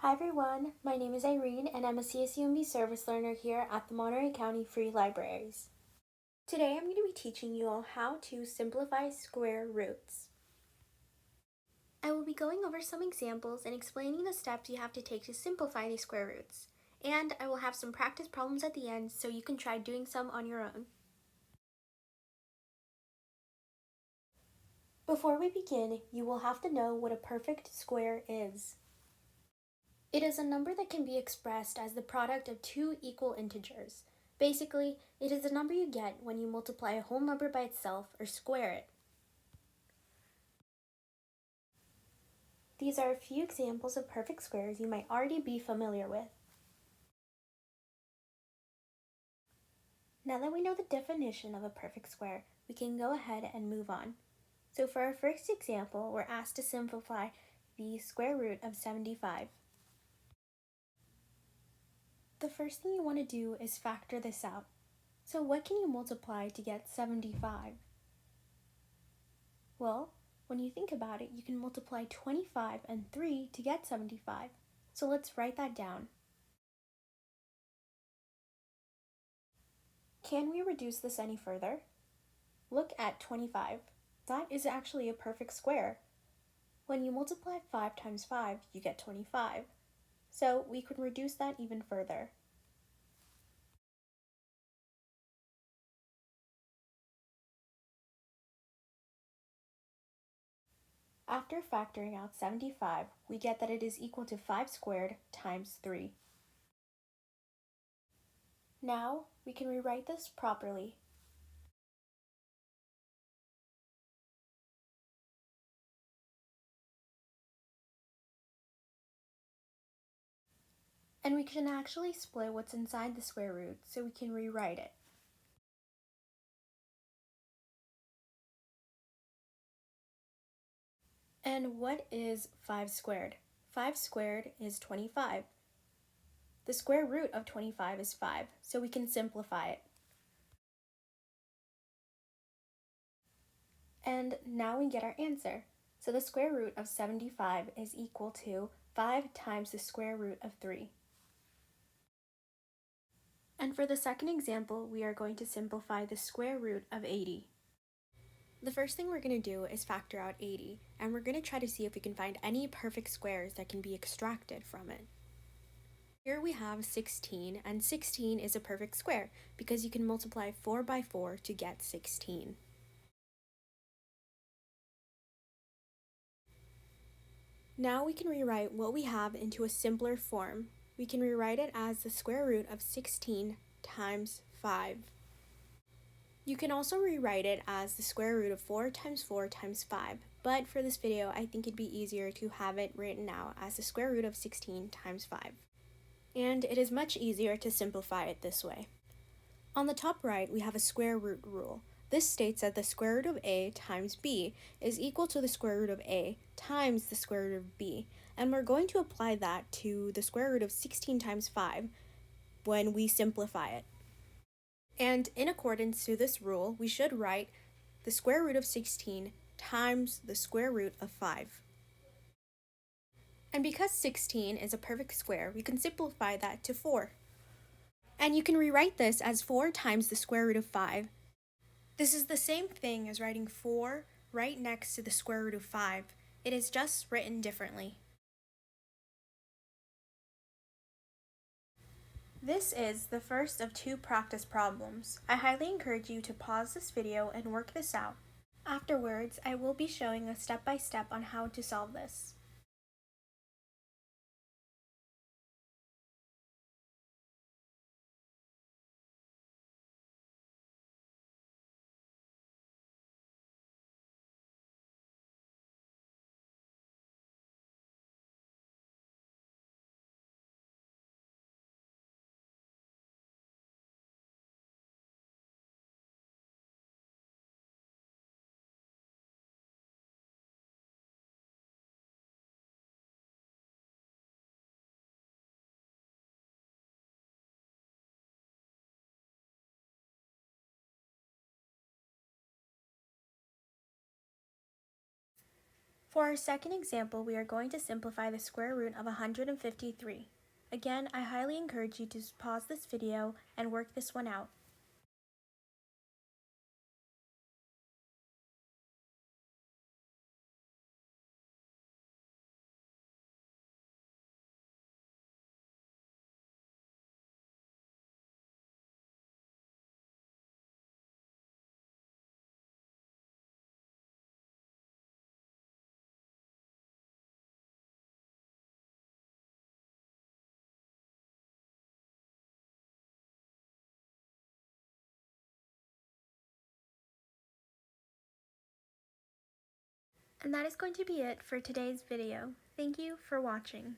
Hi everyone, my name is Irene and I'm a CSUMB service learner here at the Monterey County Free Libraries. Today I'm going to be teaching you all how to simplify square roots. I will be going over some examples and explaining the steps you have to take to simplify these square roots. And I will have some practice problems at the end so you can try doing some on your own. Before we begin, you will have to know what a perfect square is. It is a number that can be expressed as the product of two equal integers. Basically, it is the number you get when you multiply a whole number by itself or square it. These are a few examples of perfect squares you might already be familiar with. Now that we know the definition of a perfect square, we can go ahead and move on. So for our first example, we're asked to simplify the square root of 75. The first thing you want to do is factor this out. So what can you multiply to get 75? Well, when you think about it, you can multiply 25 and 3 to get 75. So let's write that down. Can we reduce this any further? Look at 25. That is actually a perfect square. When you multiply 5 times 5, you get 25. So we could reduce that even further. After factoring out 75, we get that it is equal to 5 squared times 3. Now we can rewrite this properly. And we can actually split what's inside the square root so we can rewrite it. And what is 5 squared? 5 squared is 25. The square root of 25 is 5, so we can simplify it. And now we get our answer. So the square root of 75 is equal to 5 times the square root of 3. And for the second example, we are going to simplify the square root of 80. The first thing we're going to do is factor out 80, and we're going to try to see if we can find any perfect squares that can be extracted from it. Here we have 16, and 16 is a perfect square because you can multiply 4 by 4 to get 16. Now we can rewrite what we have into a simpler form. We can rewrite it as the square root of 16 times 5. You can also rewrite it as the square root of 4 times 4 times 5, but for this video I think it'd be easier to have it written out as the square root of 16 times 5. And it is much easier to simplify it this way. On the top right, we have a square root rule. This states that the square root of a times b is equal to the square root of a times the square root of b, and we're going to apply that to the square root of 16 times 5 when we simplify it. And in accordance to this rule, we should write the square root of 16 times the square root of 5. And because 16 is a perfect square, we can simplify that to 4. And you can rewrite this as 4 times the square root of 5. This is the same thing as writing 4 right next to the square root of 5. It is just written differently. This is the first of 2 practice problems. I highly encourage you to pause this video and work this out. Afterwards, I will be showing a step-by-step on how to solve this. For our second example, we are going to simplify the square root of 153. Again, I highly encourage you to pause this video and work this one out. And that is going to be it for today's video. Thank you for watching.